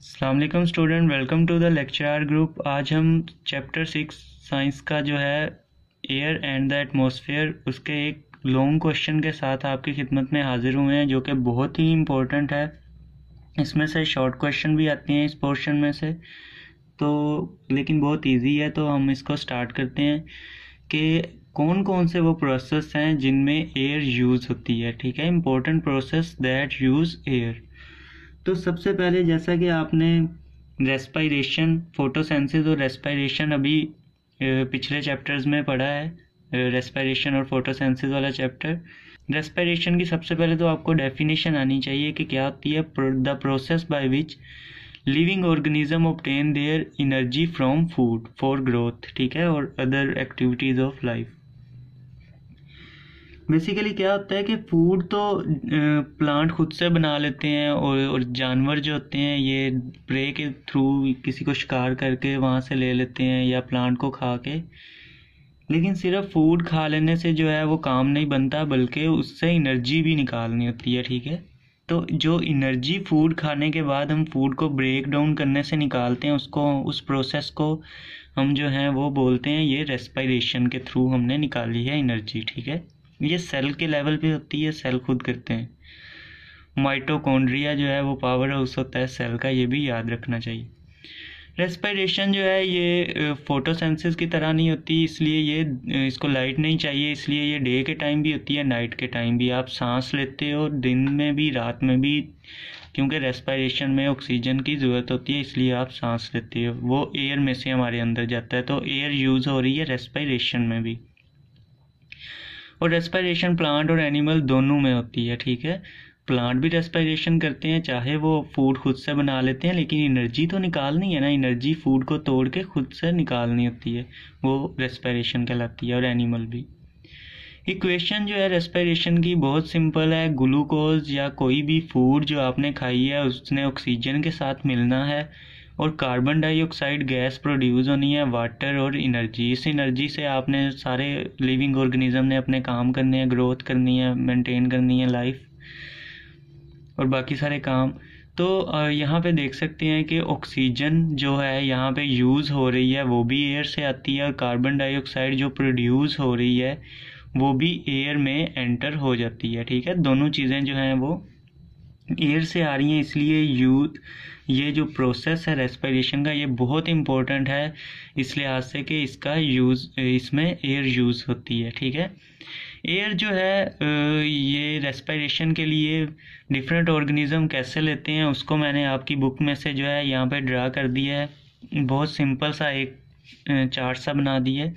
अस्सलाम वालेकुम student, welcome to the lecture group. आज हम चैप्टर 6 साइंस का जो है एयर एंड द एटमॉस्फेयर उसके एक लॉन्ग क्वेश्चन के साथ आपकी खिदमत में हाजिर हुए हैं, जो कि बहुत ही इम्पोर्टेंट है। इसमें से शॉर्ट क्वेश्चन भी आते हैं इस पोर्शन में से, तो लेकिन बहुत इजी है। तो हम इसको स्टार्ट करते हैं कि कौन कौन से वो प्रोसेस हैं जिनमें एयर यूज़ होती है। ठीक है, important process that use air. तो सबसे पहले जैसा कि आपने रेस्पायरेशन, फोटोसेंसिस और रेस्पायरेशन अभी पिछले चैप्टर्स में पढ़ा है, रेस्पायरेशन और फोटोसेंसिस वाला चैप्टर। रेस्पायरेशन की सबसे पहले तो आपको डेफिनेशन आनी चाहिए कि क्या होती है। The process by which living organism obtain their energy from food for growth, ठीक है, और other activities of life. Basically क्या होता है कि फूड तो प्लांट खुद से बना लेते हैं, और जानवर जो होते हैं ये प्रे के थ्रू किसी को शिकार करके वहाँ से ले लेते हैं या प्लांट को खा के। लेकिन सिर्फ फूड खा लेने से जो है वो काम नहीं बनता, बल्कि उससे एनर्जी भी निकालनी होती है। ठीक है, तो जो एनर्जी फूड खाने के बाद हम फूड को ब्रेक डाउन करने से निकालते हैं, उसको, उस प्रोसेस को हम जो है वो बोलते हैं, ये रेस्पायरेशन के थ्रू हमने निकाली है एनर्जी। ठीक है, ये सेल के लेवल पे होती है, सेल खुद करते हैं। माइटोकॉन्ड्रिया जो है वो पावर हाउस होता है सेल का, ये भी याद रखना चाहिए। रेस्पिरेशन जो है ये फोटोसेंसिस की तरह नहीं होती, इसलिए ये इसको लाइट नहीं चाहिए, इसलिए ये डे के टाइम भी होती है, नाइट के टाइम भी। आप सांस लेते हो दिन में भी रात में भी, क्योंकि रेस्पिरेशन में ऑक्सीजन की ज़रूरत होती है, इसलिए आप सांस लेते हो, वो एयर में से हमारे अंदर जाता है। तो एयर यूज़ हो रही है रेस्पिरेशन में भी। और रेस्पिरेशन प्लांट और एनिमल दोनों में होती है। ठीक है, प्लांट भी रेस्पिरेशन करते हैं, चाहे वो फूड खुद से बना लेते हैं, लेकिन एनर्जी तो निकालनी है ना, एनर्जी फूड को तोड़ के खुद से निकालनी होती है, वो रेस्पिरेशन कहलाती है। और एनिमल भी। इक्वेशन जो है रेस्पिरेशन की बहुत सिंपल है। ग्लूकोज या कोई भी फूड जो आपने खाई है उसने ऑक्सीजन के साथ मिलना है, और कार्बन डाइऑक्साइड गैस प्रोड्यूस होनी है, वाटर और एनर्जी। इस एनर्जी से आपने सारे लिविंग ऑर्गेनिज्म ने अपने काम करने हैं, ग्रोथ करनी है, मेंटेन करनी है लाइफ और बाकी सारे काम। तो यहाँ पे देख सकते हैं कि ऑक्सीजन जो है यहाँ पे यूज़ हो रही है वो भी एयर से आती है, और कार्बन डाइऑक्साइड जो प्रोड्यूस हो रही है वो भी एयर में एंटर हो जाती है। ठीक है, दोनों चीज़ें जो हैं वो एयर से आ रही हैं, इसलिए ये जो प्रोसेस है रेस्पिरेशन का ये बहुत इम्पोर्टेंट है, इस लिहाज से कि इसका यूज़, इसमें एयर यूज़ होती है। ठीक है, एयर जो है ये रेस्पिरेशन के लिए डिफरेंट ऑर्गेनिज्म कैसे लेते हैं उसको मैंने आपकी बुक में से जो है यहाँ पे ड्रा कर दिया है। बहुत सिंपल सा एक चार्ट सा बना दिया है।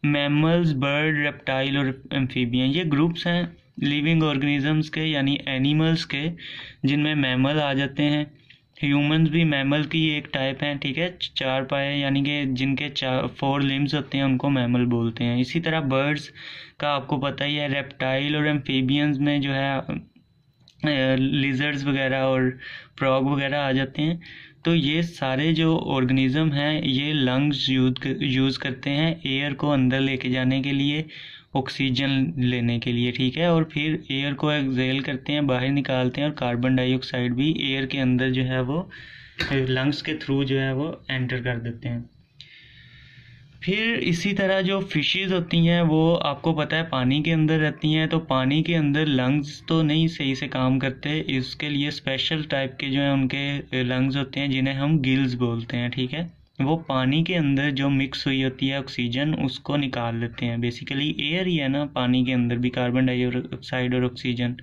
मैमल्स, बर्ड, रेप्टाइल और एम्फीबियन, ये ग्रुप्स हैं लिविंग ऑर्गेनिजम्स के, यानी एनिमल्स के, जिनमें मैमल आ जाते हैं। ह्यूमंस भी मैमल की एक टाइप हैं। ठीक है, चार पाए यानी कि जिनके 4 लिम्स होते हैं उनको मैमल बोलते हैं। इसी तरह बर्ड्स का आपको पता ही है। रेप्टाइल और एम्फीबियंस में जो है लिजर्ड्स वगैरह और फ्रॉग वगैरह आ जाते हैं। तो ये सारे जो ऑर्गेनिज्म हैं ये लंग्स यूज़ करते हैं एयर को अंदर लेके जाने के लिए, ऑक्सीजन लेने के लिए। ठीक है, और फिर एयर को एक्सहेल करते हैं, बाहर निकालते हैं, और कार्बन डाइऑक्साइड भी एयर के अंदर जो है वो लंग्स के थ्रू जो है वो एंटर कर देते हैं। फिर इसी तरह जो फिशेस होती हैं वो आपको पता है पानी के अंदर रहती हैं, तो पानी के अंदर लंग्स तो नहीं सही से काम करते, इसके लिए स्पेशल टाइप के जो है उनके लंग्स होते हैं जिन्हें हम गिल्स बोलते हैं। ठीक है, वो पानी के अंदर जो मिक्स हुई होती है ऑक्सीजन उसको निकाल लेते हैं। बेसिकली एयर ही है ना, पानी के अंदर भी कार्बन डाइऑक्साइड और ऑक्सीजन,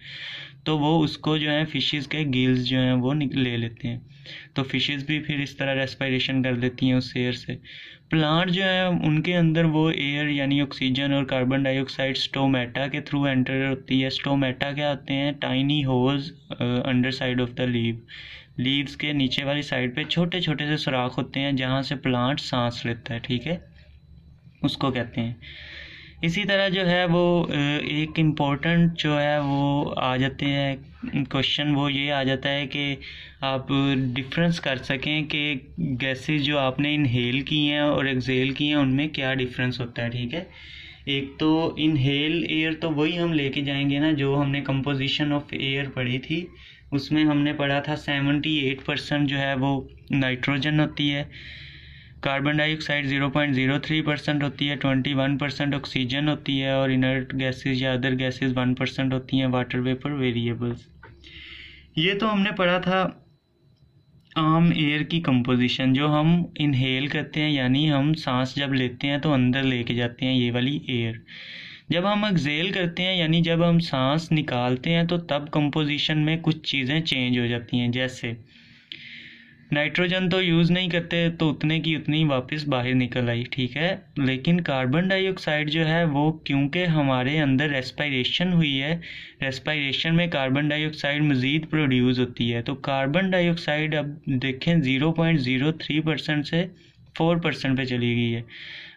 तो वो उसको जो है फिशेस के गिल्स जो हैं वो ले लेते हैं। तो फिशेस भी फिर इस तरह रेस्पिरेशन कर लेती हैं उस एयर से। प्लांट जो है उनके अंदर वो एयर यानी ऑक्सीजन और कार्बन डाइऑक्साइड स्टोमेटा के थ्रू एंटर होती है। स्टोमेटा क्या होते हैं? Tiny holes under side of the leaves के नीचे वाली साइड पे छोटे छोटे से सुराख होते हैं जहाँ से प्लांट सांस लेता है। ठीक है, उसको कहते हैं। इसी तरह जो है वो एक इम्पोर्टेंट जो है वो आ जाते हैं क्वेश्चन, वो ये आ जाता है कि आप डिफरेंस कर सकें कि गैसेस जो आपने इनहेल की हैं और एक्सहेल की हैं उनमें क्या डिफरेंस होता है। ठीक है, एक तो इनहेल एयर तो वही हम लेके जाएंगे ना जो हमने कंपोजिशन ऑफ एयर पढ़ी थी उसमें हमने पढ़ा था 78% जो है वो नाइट्रोजन होती है, कार्बन डाइऑक्साइड 0.03% होती है, 21% ऑक्सीजन होती है, और इनर्ट गैसेज या अदर गैसेज 1% होती हैं, वाटर वेपर वेरिएबल्स। ये तो हमने पढ़ा था आम एयर की कंपोजिशन, जो हम इनहेल करते हैं, यानी हम सांस जब लेते हैं तो अंदर लेके जाते हैं ये वाली एयर। जब हम एक्सेल करते हैं यानी जब हम सांस निकालते हैं तो तब कंपोजिशन में कुछ चीज़ें चेंज हो जाती हैं। जैसे नाइट्रोजन तो यूज़ नहीं करते तो उतने की उतनी वापस बाहर निकल आई, ठीक है, लेकिन कार्बन डाइऑक्साइड जो है वो क्योंकि हमारे अंदर रेस्पायरेशन हुई है, रेस्पायरेशन में कार्बन डाइऑक्साइड मज़ीद प्रोड्यूस होती है, तो कार्बन डाइऑक्साइड अब देखें 0.03% से 4% पे चली गई है।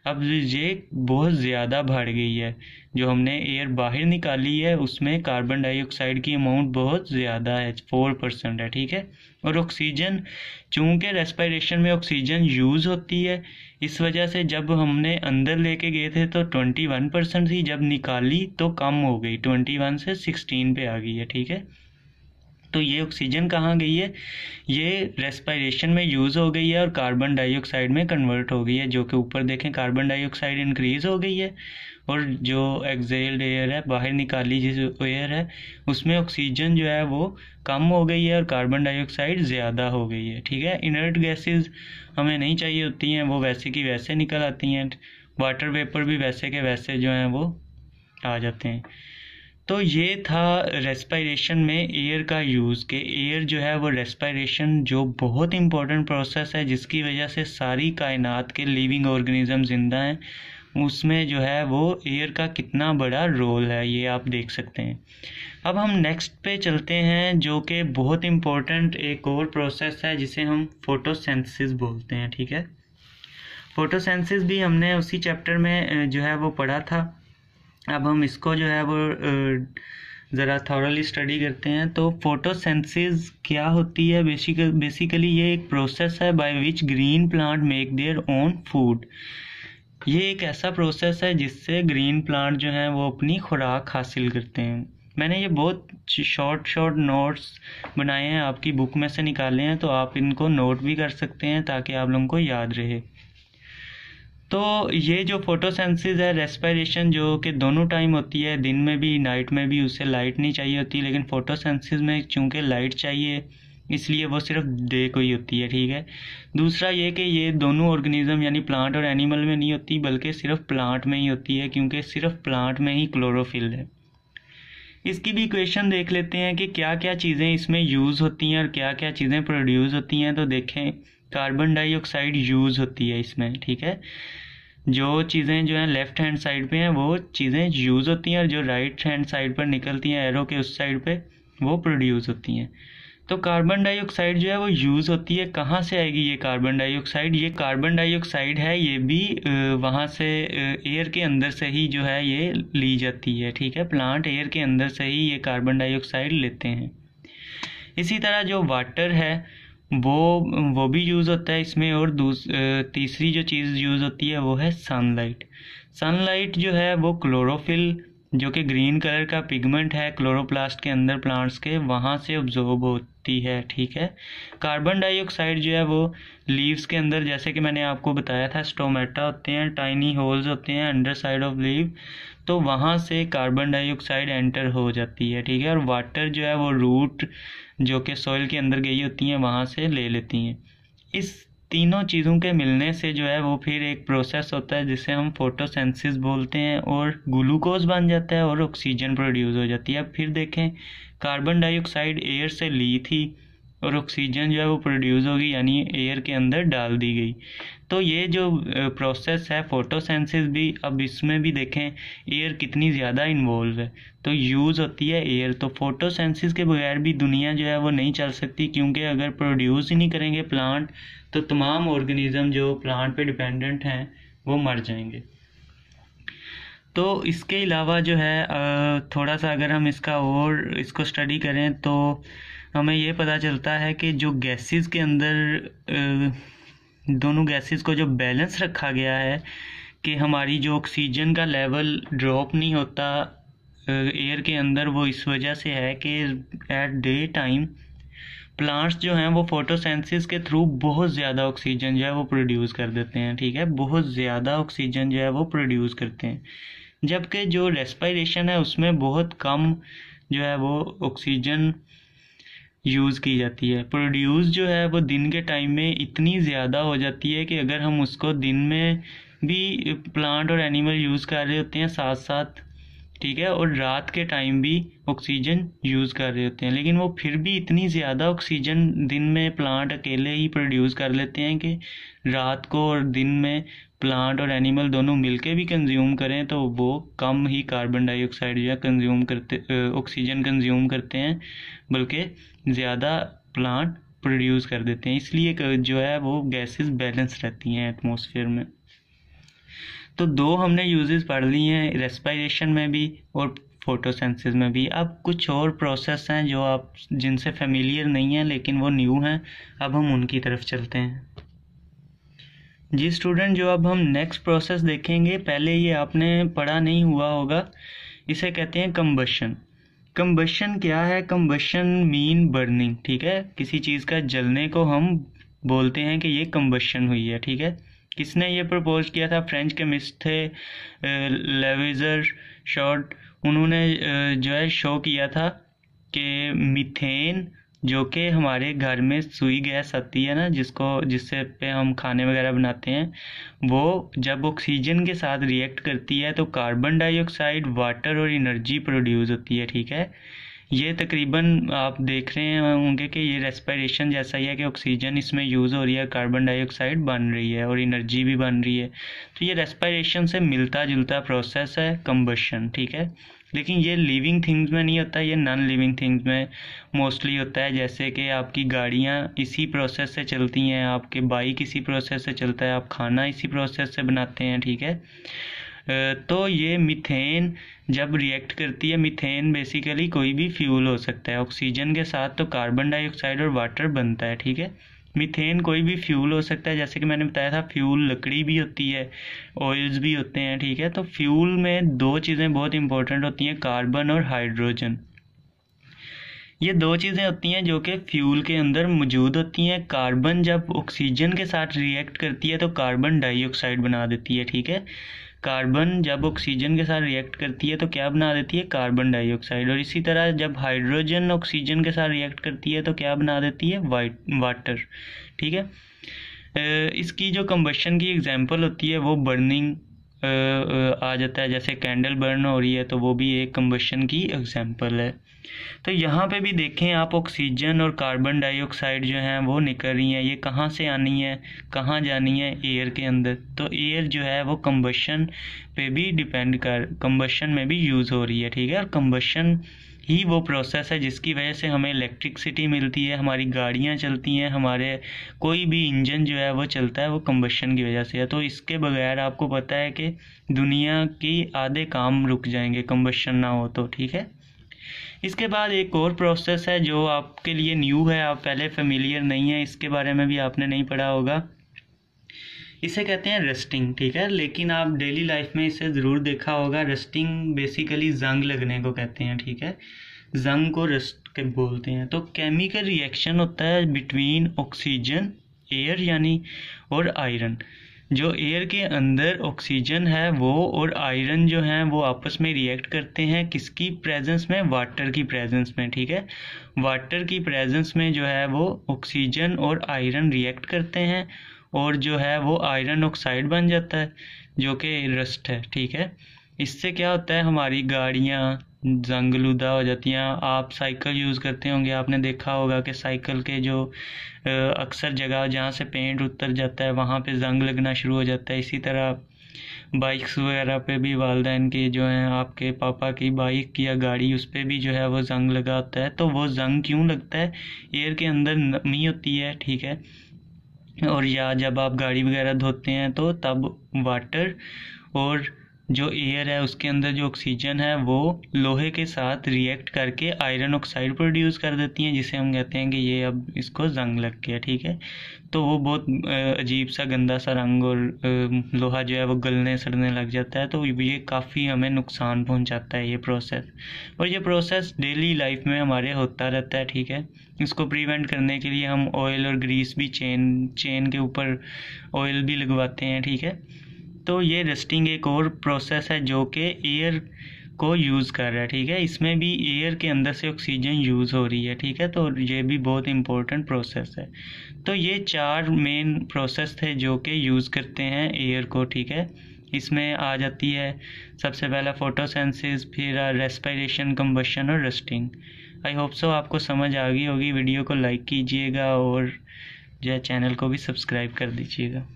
अब ये बहुत ज़्यादा बढ़ गई है, जो हमने एयर बाहर निकाली है उसमें कार्बन डाइऑक्साइड की अमाउंट बहुत ज़्यादा है, 4% है, ठीक है। और ऑक्सीजन, चूँकि रेस्पायरेशन में ऑक्सीजन यूज़ होती है, इस वजह से जब हमने अंदर लेके गए थे तो 21% थी, जब निकाली तो कम हो गई, 21 से 16 पे आ गई है, ठीक है। तो ये ऑक्सीजन कहाँ गई है, ये रेस्पायरेशन में यूज़ हो गई है और कार्बन डाइऑक्साइड में कन्वर्ट हो गई है, जो कि ऊपर देखें कार्बन डाइऑक्साइड इंक्रीज हो गई है, और जो एक्सेल्ड एयर है, बाहर निकाली जिस एयर है, उसमें ऑक्सीजन जो है वो कम हो गई है और कार्बन डाइऑक्साइड ज़्यादा हो गई है, ठीक है। इनर्ट गैसेस हमें नहीं चाहिए होती हैं, वो वैसे की वैसे निकल आती हैं, वाटर वेपर भी वैसे के वैसे जो हैं वो आ जाते हैं। तो ये था रेस्पायरेशन में एयर का यूज़, के एयर जो है वो रेस्पायरेशन जो बहुत इंपॉर्टेंट प्रोसेस है, जिसकी वजह से सारी कायनात के लिविंग ऑर्गेनिज्म जिंदा हैं, उसमें जो है वो एयर का कितना बड़ा रोल है ये आप देख सकते हैं। अब हम नेक्स्ट पे चलते हैं, जो कि बहुत इम्पोर्टेंट एक और प्रोसेस है जिसे हम फोटोसिंथेसिस बोलते हैं, ठीक है। फोटोसिंथेसिस भी हमने उसी चैप्टर में जो है वो पढ़ा था। अब हम इसको जो है वो ज़रा थॉरली स्टडी करते हैं। तो फोटोसिंथेसिस क्या होती है, बेसिकली ये एक प्रोसेस है by which green plant make their own food. ये एक ऐसा प्रोसेस है जिससे ग्रीन प्लांट जो हैं वो अपनी खुराक हासिल करते हैं। मैंने ये बहुत शॉर्ट नोट्स बनाए हैं, आपकी बुक में से निकाले हैं, तो आप इनको नोट भी कर सकते हैं ताकि आप लोगों को याद रहे। तो ये जो फोटोसिंथेसिस है, रेस्पायरेशन जो कि दोनों टाइम होती है, दिन में भी नाइट में भी, उसे लाइट नहीं चाहिए होती, लेकिन फोटोसिंथेसिस में चूँकि लाइट चाहिए इसलिए वो सिर्फ डे को ही होती है, ठीक है। दूसरा ये कि ये दोनों ऑर्गेनिज्म यानी प्लांट और एनिमल में नहीं होती, बल्कि सिर्फ प्लांट में ही होती है, क्योंकि सिर्फ प्लांट में ही क्लोरोफिल है। इसकी भी इक्वेशन देख लेते हैं कि क्या क्या चीज़ें इसमें यूज़ होती हैं और क्या क्या चीज़ें प्रोड्यूस होती हैं। तो देखें, कार्बन डाइऑक्साइड यूज़ होती है इसमें, ठीक है। जो चीज़ें जो हैं लेफ़्ट हैंड साइड पे हैं वो चीज़ें यूज़ होती हैं, और जो राइट हैंड साइड पर निकलती हैं एरो के उस साइड पे, वो प्रोड्यूस होती हैं। तो कार्बन डाइऑक्साइड जो है वो यूज़ होती है, कहाँ से आएगी ये कार्बन डाइऑक्साइड, ये कार्बन डाइऑक्साइड है, ये भी वहाँ से एयर के अंदर से ही जो है ये ली जाती है, ठीक है। प्लांट एयर के अंदर से ही ये कार्बन डाइऑक्साइड लेते हैं। इसी तरह जो वाटर है वो भी यूज़ होता है इसमें, और तीसरी जो चीज़ यूज़ होती है वो है सनलाइट। सनलाइट जो है वो क्लोरोफिल, जो कि ग्रीन कलर का पिगमेंट है क्लोरोप्लास्ट के अंदर प्लांट्स के, वहाँ से ऑब्जॉर्ब होती है, ठीक है। कार्बन डाइऑक्साइड जो है वो लीव्स के अंदर, जैसे कि मैंने आपको बताया था, स्टोमेटा होते हैं, टाइनी होल्स होते हैं अंडर साइड ऑफ लीव, तो वहाँ से कार्बन डाइऑक्साइड एंटर हो जाती है, ठीक है। और वाटर जो है वो रूट जो कि सॉइल के अंदर गई होती हैं वहाँ से ले लेती हैं। इस तीनों चीज़ों के मिलने से जो है वो फिर एक प्रोसेस होता है जिसे हम फोटोसिंथेसिस बोलते हैं, और ग्लूकोज बन जाता है और ऑक्सीजन प्रोड्यूस हो जाती है। अब फिर देखें, कार्बन डाइऑक्साइड एयर से ली थी और ऑक्सीजन जो है वो प्रोड्यूस होगी, यानी एयर के अंदर डाल दी गई। तो ये जो प्रोसेस है फोटोसिंथेसिस भी, अब इसमें भी देखें एयर कितनी ज़्यादा इन्वॉल्व है, तो यूज़ होती है एयर। तो फोटोसिंथेसिस के बगैर भी दुनिया जो है वो नहीं चल सकती, क्योंकि अगर प्रोड्यूस ही नहीं करेंगे प्लांट तो तमाम ऑर्गेनिज्म जो प्लांट पे डिपेंडेंट हैं वो मर जाएंगे। तो इसके अलावा जो है थोड़ा सा अगर हम इसको स्टडी करें तो हमें ये पता चलता है कि जो गैसेस के अंदर दोनों गैसेस को जो बैलेंस रखा गया है, कि हमारी जो ऑक्सीजन का लेवल ड्रॉप नहीं होता एयर के अंदर, वो इस वजह से है कि एट डे टाइम प्लांट्स जो हैं वो फोटोसिंथेसिस के थ्रू बहुत ज़्यादा ऑक्सीजन जो है वो प्रोड्यूस कर देते हैं, ठीक है, बहुत ज़्यादा ऑक्सीजन जो है वो प्रोड्यूस करते हैं, जबकि जो रेस्पिरेशन है उसमें बहुत कम जो है वो ऑक्सीजन यूज़ की जाती है। प्रोड्यूस जो है वो दिन के टाइम में इतनी ज़्यादा हो जाती है कि अगर हम उसको दिन में भी प्लांट और एनिमल यूज़ कर रहे होते हैं साथ साथ, ठीक है, और रात के टाइम भी ऑक्सीजन यूज़ कर रहे होते हैं, लेकिन वो फिर भी इतनी ज़्यादा ऑक्सीजन दिन में प्लांट अकेले ही प्रोड्यूस कर लेते हैं कि रात को और दिन में प्लांट और एनिमल दोनों मिलके भी कंज्यूम करें तो वो कम ही कार्बन डाइऑक्साइड जो है कंज्यूम करते, ऑक्सीजन कंज्यूम करते हैं, बल्कि ज़्यादा प्लांट प्रोड्यूस कर देते हैं। इसलिए जो है वो गैसेस बैलेंस रहती हैं एटमॉस्फेयर में। तो दो हमने यूजेस पढ़ ली हैं, रेस्पिरेशन में भी और फोटोसिंथेसिस में भी। अब कुछ और प्रोसेस हैं जो आप जिनसे फेमिलियर नहीं हैं लेकिन वो न्यू हैं, अब हम उनकी तरफ चलते हैं। जी स्टूडेंट, जो अब हम नेक्स्ट प्रोसेस देखेंगे, पहले ये आपने पढ़ा नहीं हुआ होगा, इसे कहते हैं कंबशन। कंबशन क्या है? कंबशन मीन बर्निंग, ठीक है, किसी चीज़ का जलने को हम बोलते हैं कि ये कंबशन हुई है, ठीक है। किसने ये प्रपोज किया था? फ्रेंच केमिस्ट थे लेविजर शॉर्ट। उन्होंने जो है शो किया था कि मीथेन, जो कि हमारे घर में सुई गैस आती है ना, जिससे पे हम खाने वगैरह बनाते हैं, वो जब ऑक्सीजन के साथ रिएक्ट करती है तो कार्बन डाइऑक्साइड, वाटर और एनर्जी प्रोड्यूस होती है, ठीक है। ये तकरीबन आप देख रहे होंगे कि ये रेस्पिरेशन जैसा ही है कि ऑक्सीजन इसमें यूज़ हो रही है, कार्बन डाइऑक्साइड बन रही है और एनर्जी भी बन रही है। तो ये रेस्पिरेशन से मिलता जुलता प्रोसेस है कंबशन, ठीक है। लेकिन ये लिविंग थिंग्स में नहीं होता, ये नॉन लिविंग थिंग्स में मोस्टली होता है। जैसे कि आपकी गाड़ियाँ इसी प्रोसेस से चलती हैं, आपके बाइक इसी प्रोसेस से चलता है, आप खाना इसी प्रोसेस से बनाते हैं, ठीक है। तो ये मीथेन जब रिएक्ट करती है, मीथेन बेसिकली कोई भी फ्यूल हो सकता है, ऑक्सीजन के साथ तो कार्बन डाइऑक्साइड और वाटर बनता है, ठीक है। मीथेन कोई भी फ्यूल हो सकता है, जैसे कि मैंने बताया था फ्यूल लकड़ी भी होती है, ऑयल्स भी होते हैं, ठीक है। तो फ्यूल में दो चीज़ें बहुत इंपॉर्टेंट होती हैं, कार्बन और हाइड्रोजन। ये दो चीज़ें होती हैं जो कि फ्यूल के अंदर मौजूद होती हैं। कार्बन जब ऑक्सीजन के साथ रिएक्ट करती है तो कार्बन डाइऑक्साइड बना देती है, ठीक है। कार्बन जब ऑक्सीजन के साथ रिएक्ट करती है तो क्या बना देती है? Carbon dioxide. और इसी तरह जब हाइड्रोजन ऑक्सीजन के साथ रिएक्ट करती है तो क्या बना देती है? वाटर, ठीक है। इसकी जो कंबशन की एग्जांपल होती है वो बर्निंग आ जाता है, जैसे कैंडल बर्न हो रही है तो वो भी एक कंबशन की एग्जांपल है। तो यहाँ पे भी देखें आप, ऑक्सीजन और कार्बन डाइऑक्साइड जो हैं वो निकल रही हैं, ये कहाँ से आनी है, कहाँ जानी है? एयर के अंदर। तो एयर जो है वो कंबशन पे भी कंबशन में भी यूज़ हो रही है, ठीक है। और कंबशन ही वो प्रोसेस है जिसकी वजह से हमें इलेक्ट्रिसिटी मिलती है, हमारी गाड़ियाँ चलती हैं, हमारे कोई भी इंजन जो है वो चलता है, वो कंबशन की वजह से है। तो इसके बगैर आपको पता है कि दुनिया की आधे काम रुक जाएंगे कंबशन ना हो तो, ठीक है। इसके बाद एक और प्रोसेस है जो आपके लिए न्यू है, आप पहले फेमिलियर नहीं है, इसके बारे में भी आपने नहीं पढ़ा होगा, इसे कहते हैं रस्टिंग, ठीक है। लेकिन आप डेली लाइफ में इसे ज़रूर देखा होगा। रस्टिंग बेसिकली जंग लगने को कहते हैं, ठीक है, जंग को रस्ट के बोलते हैं। तो केमिकल रिएक्शन होता है बिटवीन ऑक्सीजन, एयर यानी, और आयरन। जो एयर के अंदर ऑक्सीजन है वो और आयरन जो है वो आपस में रिएक्ट करते हैं, किसकी प्रेजेंस में? वाटर की प्रेजेंस में, ठीक है। वाटर की प्रेजेंस में जो है वो ऑक्सीजन और आयरन रिएक्ट करते हैं और जो है वो आयरन ऑक्साइड बन जाता है जो कि रस्ट है, ठीक है। इससे क्या होता है? हमारी गाड़ियाँ जंगलुदा हो जाती हैं। आप साइकिल यूज़ करते होंगे, आपने देखा होगा कि साइकिल के जो अक्सर जगह जहाँ से पेंट उतर जाता है वहाँ पे जंग लगना शुरू हो जाता है। इसी तरह बाइक्स वगैरह पे भी वालिदैन की जो हैं, आपके पापा की बाइक या गाड़ी, उस पर भी जो है वो जंग लगा होता है। तो वो जंग क्यों लगता है? एयर के अंदर नमी होती है, ठीक है। और या जब आप गाड़ी वगैरह धोते हैं तो तब वाटर और जो एयर है उसके अंदर जो ऑक्सीजन है वो लोहे के साथ रिएक्ट करके आयरन ऑक्साइड प्रोड्यूस कर देती हैं, जिसे हम कहते हैं कि ये अब इसको जंग लग गया, ठीक है। तो वो बहुत अजीब सा गंदा सा रंग और लोहा जो है वो गलने सड़ने लग जाता है। तो ये काफ़ी हमें नुकसान पहुंचाता है ये प्रोसेस, और ये प्रोसेस डेली लाइफ में हमारे होता रहता है, ठीक है। इसको प्रिवेंट करने के लिए हम ऑयल और ग्रीस भी चेन के ऊपर ऑयल भी लगवाते हैं, ठीक है। तो ये रस्टिंग एक और प्रोसेस है जो कि एयर को यूज़ कर रहा है, ठीक है। इसमें भी एयर के अंदर से ऑक्सीजन यूज़ हो रही है, ठीक है। तो ये भी बहुत इंपॉर्टेंट प्रोसेस है। तो ये 4 मेन प्रोसेस थे जो कि यूज़ करते हैं एयर को, ठीक है। इसमें आ जाती है सबसे पहला फोटोसिंथेसिस, फिर रेस्पिरेशन, कंबशन और रस्टिंग। आई होप सो आपको समझ आ गई होगी। वीडियो को लाइक कीजिएगा और जो है चैनल को भी सब्सक्राइब कर दीजिएगा।